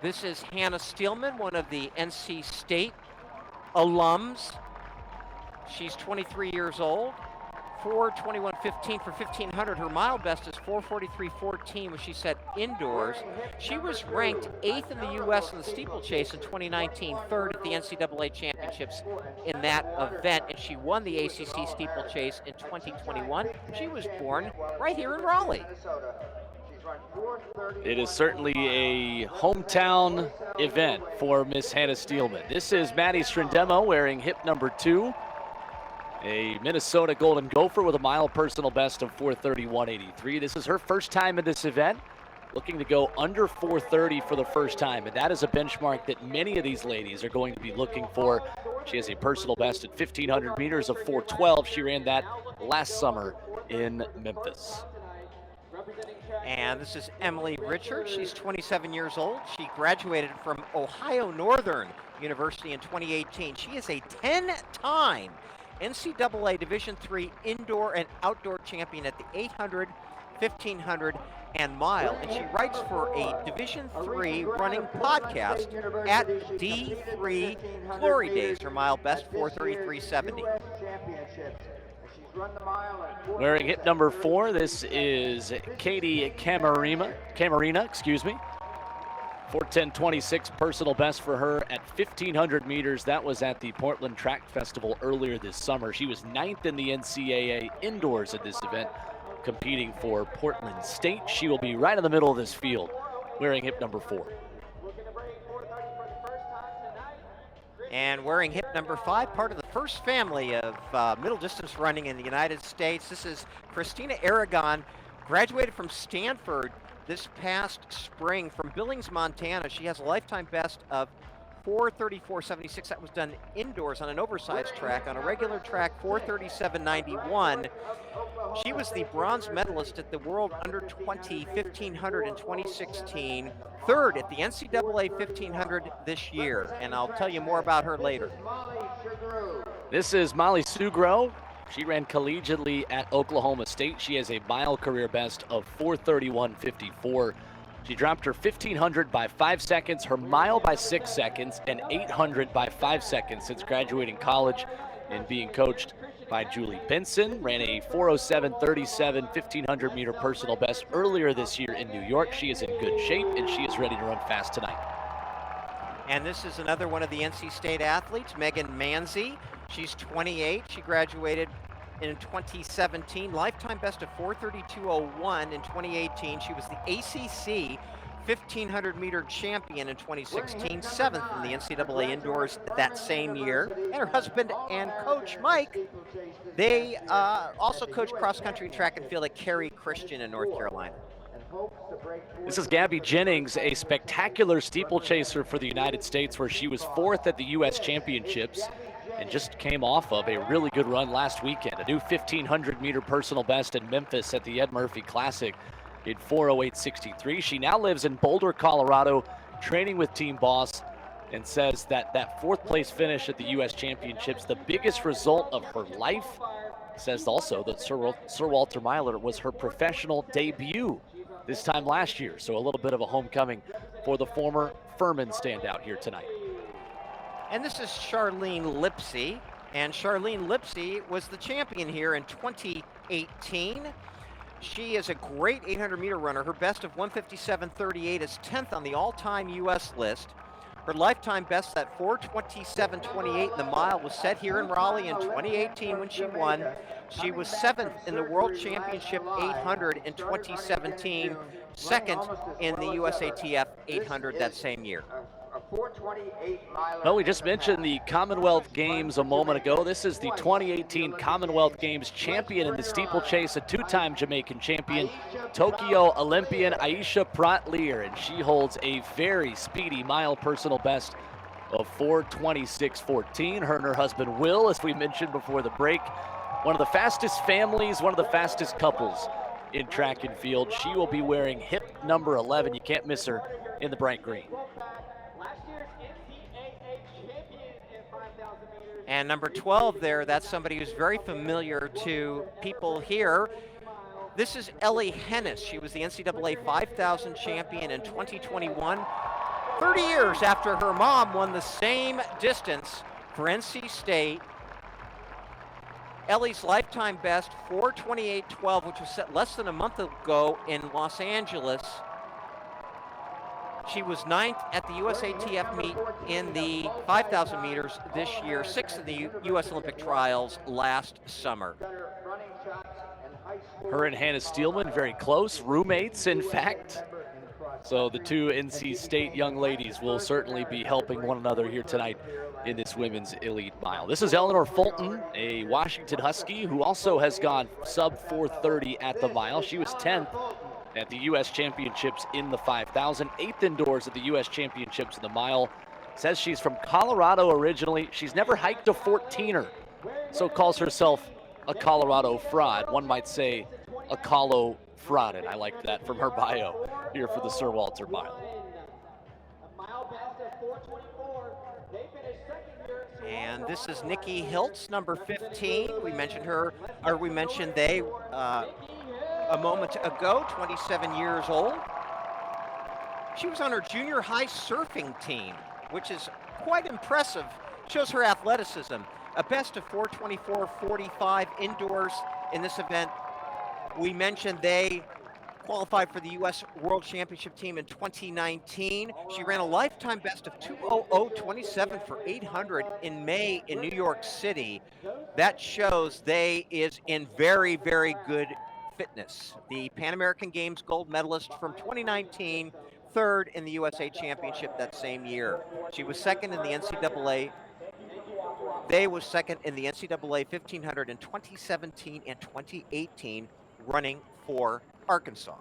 This is Hannah Steelman, one of the NC State alums. She's 23 years old. 4:21.15 for 1500. Her mile best is 4:43.14 when she set indoors. She was ranked 8th in the U.S. in the steeplechase in 2019, 3rd at the NCAA championships in that event, and she won the ACC steeplechase in 2021. She was born right here in Raleigh. It is certainly a hometown event for Miss Hannah Steelman. This is Maddie Strandemo wearing hip number 2. A Minnesota Golden Gopher with a mile personal best of 4:31.83. This is her first time in this event, looking to go under 4:30 for the first time, and that is a benchmark that many of these ladies are going to be looking for. She has a personal best at 1,500 meters of 4:12. She ran that last summer in Memphis. And this is Emily Richards. She's 27 years old. She graduated from Ohio Northern University in 2018. She is a 10-time NCAA Division III indoor and outdoor champion at the 800, 1500, and mile. And she writes for a Division III running podcast at D3 Glory Days. Her mile best 4:33.70. Wearing hip number 4, this is Katie Camarena, 4:10.26 personal best for her at 1,500 meters. That was at the Portland Track Festival earlier this summer. She was 9th in the NCAA indoors at this event, competing for Portland State. She will be right in the middle of this field, wearing hip number 4. And wearing hip number 5, part of the first family of middle distance running in the United States. This is Christina Aragon, graduated from Stanford this past spring from Billings, Montana. She has a lifetime best of 4:34.76. That was done indoors on an oversized track. On a regular track, 4:37.91. She was the bronze medalist at the World Under 20 1500 in 2016, 3rd at the NCAA 1500 this year, and I'll tell you more about her later. This is Molly Sughroue. She ran collegiately at Oklahoma State. She has a mile career best of 4:31.54. She dropped her 1,500 by 5 seconds, her mile by 6 seconds, and 800 by 5 seconds since graduating college and being coached by Julie Benson. Ran a 4:07.37 1,500 meter personal best earlier this year in New York. She is in good shape, and she is ready to run fast tonight. And this is another one of the NC State athletes, Megan Mansy. She's 28. She graduated in 2017. Lifetime best of 4:32.01 in 2018. She was the ACC 1,500 meter champion in 2016, 7th in the NCAA indoors that same year. And her husband and coach, Mike, they also coach cross country and track and field at Cary Christian in North Carolina. This is Gabbi Jennings, a spectacular steeplechaser for the United States, where she was 4th at the U.S. Championships and just came off of a really good run last weekend. A new 1,500 meter personal best in Memphis at the Ed Murphy Classic in 4:08.63. She now lives in Boulder, Colorado, training with Team Boss, and says that 4th place finish at the U.S. Championships, the biggest result of her life. Says also that Sir Walter Myler was her professional debut this time last year. So a little bit of a homecoming for the former Furman standout here tonight. And this is Charlene Lipsey. And Charlene Lipsey was the champion here in 2018. She is a great 800-meter runner. Her best of 1:57.38 is 10th on the all-time U.S. list. Her lifetime best at 4:27.28 in the mile was set here in Raleigh in 2018 when she won. She was 7th in the World Championship 800 in 2017, 2nd in the USATF 800 that same year. Well, we just mentioned the Commonwealth Games a moment ago. This is the 2018 Commonwealth Games champion in the steeplechase, a 2-time Jamaican champion, Tokyo Olympian Aisha Praught-Leer, and she holds a very speedy mile personal best of 4:26.14. Her and her husband Will, as we mentioned before the break, one of the fastest families, one of the fastest couples in track and field. She will be wearing hip number 11. You can't miss her in the bright green. And number 12 there, that's somebody who's very familiar to people here. This is Elly Henes. She was the NCAA 5,000 champion in 2021. 30 years after her mom won the same distance for NC State. Elly's lifetime best, 4:28.12, which was set less than a month ago in Los Angeles. She was 9th at the USATF meet in the 5,000 meters this year, 6th in the U.S. Olympic trials last summer. Her and Hannah Steelman very close, roommates in fact. So the two NC State young ladies will certainly be helping one another here tonight in this women's elite mile. This is Eleanor Fulton, a Washington Husky who also has gone sub 4:30 at the mile. She was 10th at the U.S. Championships in the 5,000, 8th indoors at the U.S. Championships in the mile. Says she's from Colorado originally. She's never hiked a 14er, so calls herself a Colorado fraud. One might say a Colo fraud, and I like that from her bio here for the Sir Walter Mile. And this is Nikki Hiltz, number 15. We mentioned her, or we mentioned they a moment ago, 27 years old. She was on her junior high surfing team, which is quite impressive. Shows her athleticism. A best of 4:24.45 indoors in this event. We mentioned they qualified for the U.S. World Championship team in 2019. She ran a lifetime best of 2:00.27 for 800 in May in New York City. That shows they is in very, very good fitness. The Pan American Games gold medalist from 2019, third in the USA Championship that same year. She was second in the NCAA. They was second in the NCAA 1500 in 2017 and 2018, running for Arkansas.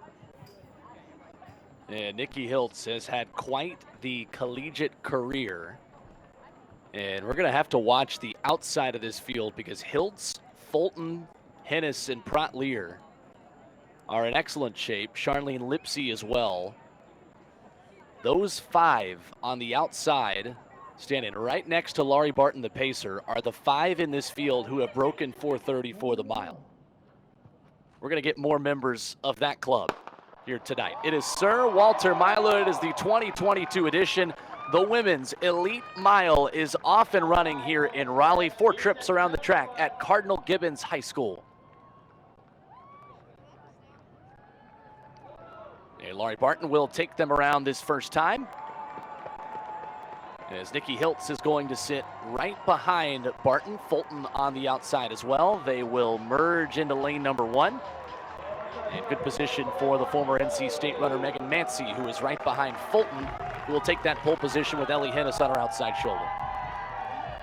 And Nikki Hiltz has had quite the collegiate career. And we're going to have to watch the outside of this field because Hiltz, Fulton, Henes, and Praught-Leer are in excellent shape. Charlene Lipsey as well. Those five on the outside, standing right next to Laurie Barton, the pacer, are the five in this field who have broken 4:30 for the mile. We're going to get more members of that club here tonight. It is Sir Walter Mile. It is the 2022 edition. The women's elite mile is off and running here in Raleigh. 4 trips around the track at Cardinal Gibbons High School. And Laurie Barton will take them around this first time, as Nikki Hiltz is going to sit right behind Barton. Fulton on the outside as well. They will merge into lane number 1. And good position for the former NC State runner Megan Mansy, who is right behind Fulton, who will take that pole position with Elly Henes on her outside shoulder.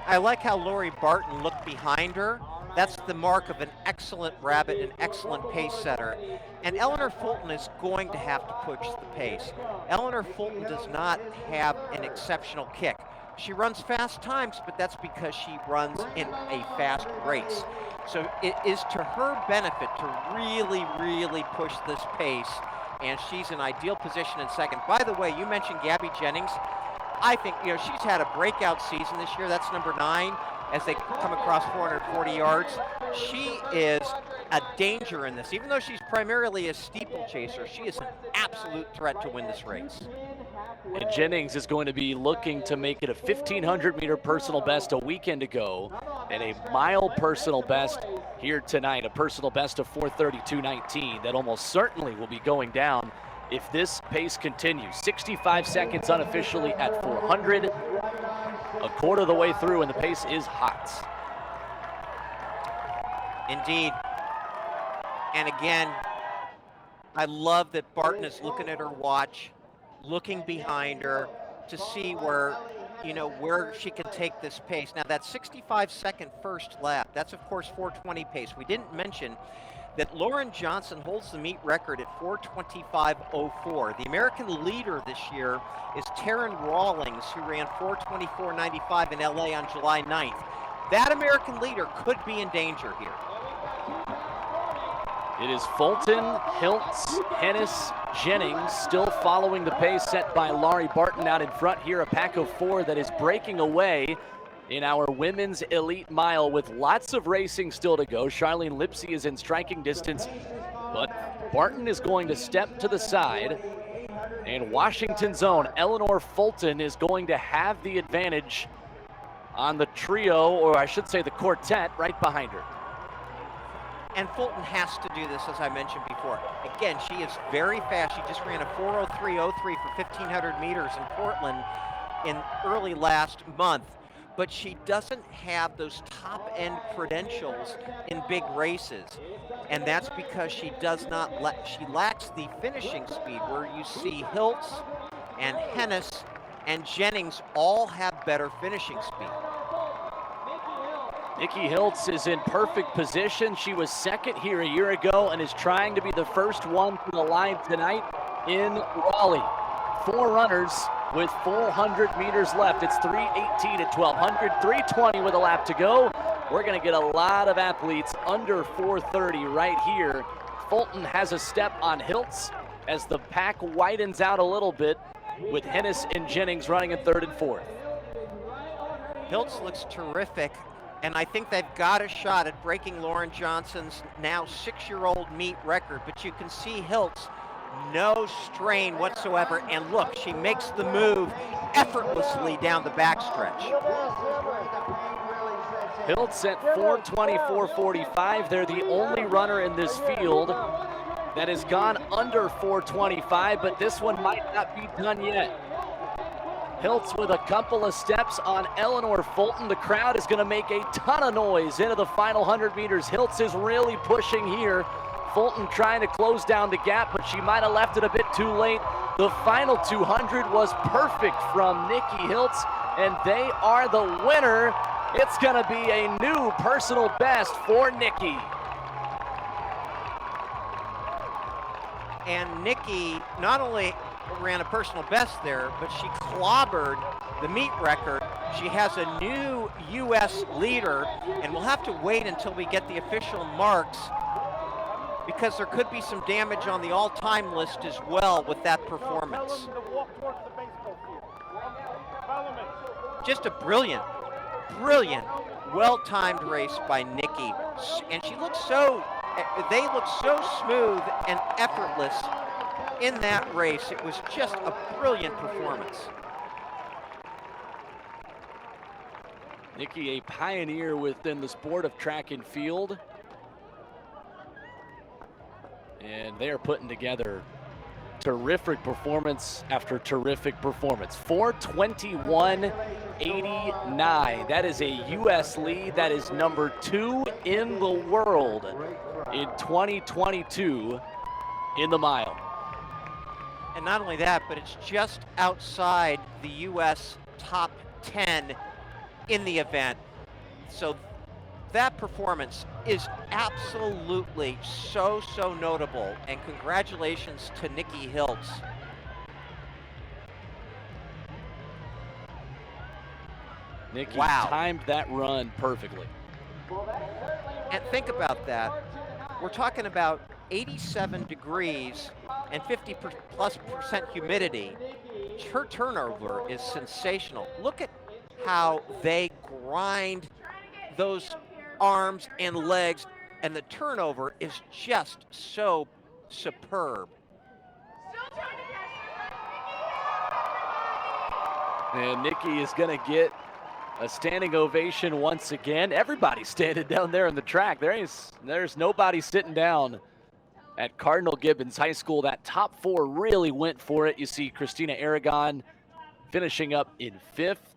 I like how Laurie Barton looked behind her. That's the mark of an excellent rabbit, an excellent pace setter. And Eleanor Fulton is going to have to push the pace. Eleanor Fulton does not have an exceptional kick. She runs fast times, but that's because she runs in a fast race. So it is to her benefit to really, really push this pace, and she's in ideal position in second. By the way, you mentioned Gabbi Jennings. I think, she's had a breakout season this year. That's number 9 as they come across 440 yards. She is a danger in this. Even though she's primarily a steeplechaser, she is an absolute threat to win this race. And Jennings is going to be looking to make it a 1,500-meter personal best a weekend ago and a mile personal best here tonight, a personal best of 4:32.19 that almost certainly will be going down if this pace continues. 65 seconds unofficially at 400. A quarter of the way through, and the pace is hot. Indeed. And again, I love that Barton is looking at her watch, looking behind her to see where she can take this pace. Now that 65-second first lap, that's of course 4:20 pace. We didn't mention that Lauren Johnson holds the meet record at 4:25.04. The American leader this year is Taryn Rawlings, who ran 4:24.95 in LA on July 9th. That American leader could be in danger here. It is Fulton, Hiltz, Henes, Jennings still following the pace set by Laurie Barton out in front here. A pack of 4 that is breaking away in our women's elite mile with lots of racing still to go. Charlene Lipsey is in striking distance, but Barton is going to step to the side And Washington's own Eleanor Fulton is going to have the advantage on the trio, or I should say the quartet, right behind her. And Fulton has to do this, as I mentioned before. Again, she is very fast. She just ran a 4:03.03 for 1,500 meters in Portland in early last month. But she doesn't have those top-end credentials in big races. And that's because she lacks the finishing speed, where you see Hiltz and Henes and Jennings all have better finishing speed. Nikki Hiltz is in perfect position. She was second here a year ago and is trying to be the first one to the line tonight in Raleigh. 4 runners with 400 meters left. It's 3:18 at 1,200, 3:20 with a lap to go. We're going to get a lot of athletes under 4:30 right here. Fulton has a step on Hiltz as the pack widens out a little bit, with Henes and Jennings running in 3rd and 4th. Hiltz looks terrific, and I think they've got a shot at breaking Lauren Johnson's now 6-year-old meet record. But you can see Hiltz, no strain whatsoever, and look, she makes the move effortlessly down the backstretch. Hiltz at 4:24.45. They're the only runner in this field that has gone under 4:25, but this one might not be done yet. Hiltz with a couple of steps on Eleanor Fulton. The crowd is going to make a ton of noise into the final 100 meters. Hiltz is really pushing here. Fulton trying to close down the gap, but she might have left it a bit too late. The final 200 was perfect from Nikki Hiltz, and they are the winner. It's going to be a new personal best for Nikki. And Nikki not only ran a personal best there, but she clobbered the meet record. She has a new U.S. leader, and we'll have to wait until we get the official marks, because there could be some damage on the all-time list as well with that performance. Just a brilliant, well-timed race by Nikki. And they look so smooth and effortless in that race. It was just a brilliant performance. Nikki, a pioneer within the sport of track and field. And they are putting together terrific performance after terrific performance. 4:21.89. That is a U.S. lead. That is number 2 in the world in 2022 in the mile. And not only that, but it's just outside the U.S. top 10 in the event. So that performance is absolutely so notable, and congratulations to Nikki Hiltz. Nikki Wow. timed that run perfectly. And think about that. We're talking about 87 degrees and 50+% humidity. Her turnover is sensational. Look at how they grind those arms and legs, and the turnover is just so superb. And Nikki is going to get a standing ovation once again. Everybody's standing down there in the track. There's nobody sitting down at Cardinal Gibbons High School. That top 4 really went for it. You see Christina Aragon finishing up in 5th.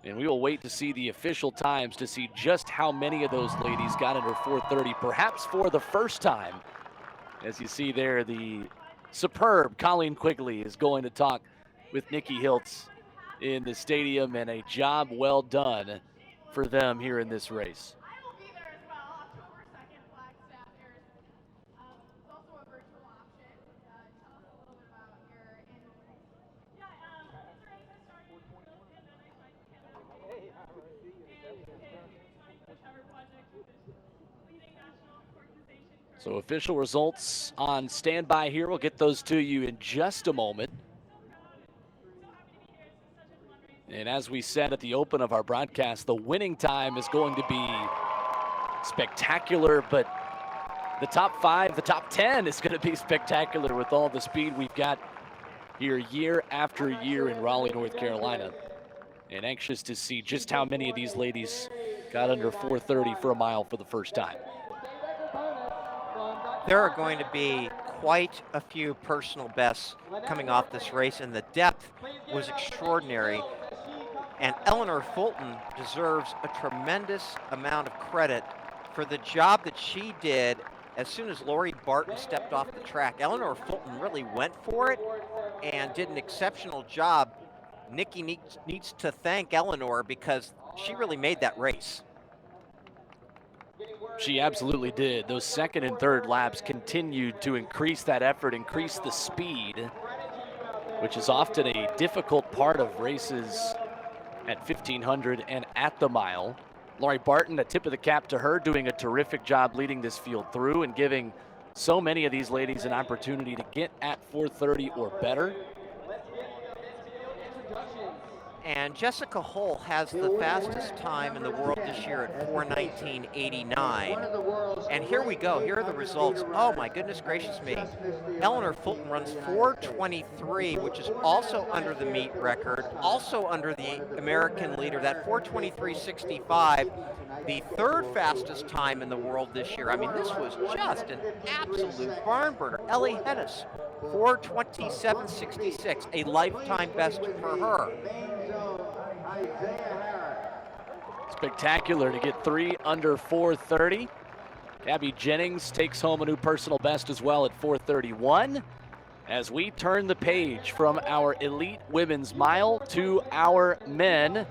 And we will wait to see the official times to see just how many of those ladies got under 4:30, perhaps for the first time. As you see there, the superb Colleen Quigley is going to talk with Nikki Hiltz in the stadium, and a job well done for them here in this race. So official results on standby here. We'll get those to you in just a moment. And as we said at the open of our broadcast, the winning time is going to be spectacular, but the top 5, the top 10 is going to be spectacular with all the speed we've got here year after year in Raleigh, North Carolina. And anxious to see just how many of these ladies got under 4:30 for a mile for the first time. There are going to be quite a few personal bests coming off this race, and the depth was extraordinary. And Eleanor Fulton deserves a tremendous amount of credit for the job that she did as soon as Lori Barton stepped off the track. Eleanor Fulton really went for it and did an exceptional job. Nikki needs to thank Eleanor because she really made that race. She absolutely did. Those second and third laps continued to increase that effort, increase the speed, which is often a difficult part of races at 1,500 and at the mile. Lori Barton, a tip of the cap to her, doing a terrific job leading this field through and giving so many of these ladies an opportunity to get at 4:30 or better. And Jessica Hull has the fastest time in the world this year at 4:19.89. And here we go. Here are the results. Oh my goodness gracious me. Eleanor Fulton runs 4:23, which is also under the meet record, also under the American leader, that 4:23.65, the third fastest time in the world this year. I mean, this was just an absolute barn burner. Elly Henes, 4:27.66, a lifetime best for her. Spectacular to get 3 under 4:30. Gabbi Jennings takes home a new personal best as well at 4:31. As we turn the page from our elite women's mile to our men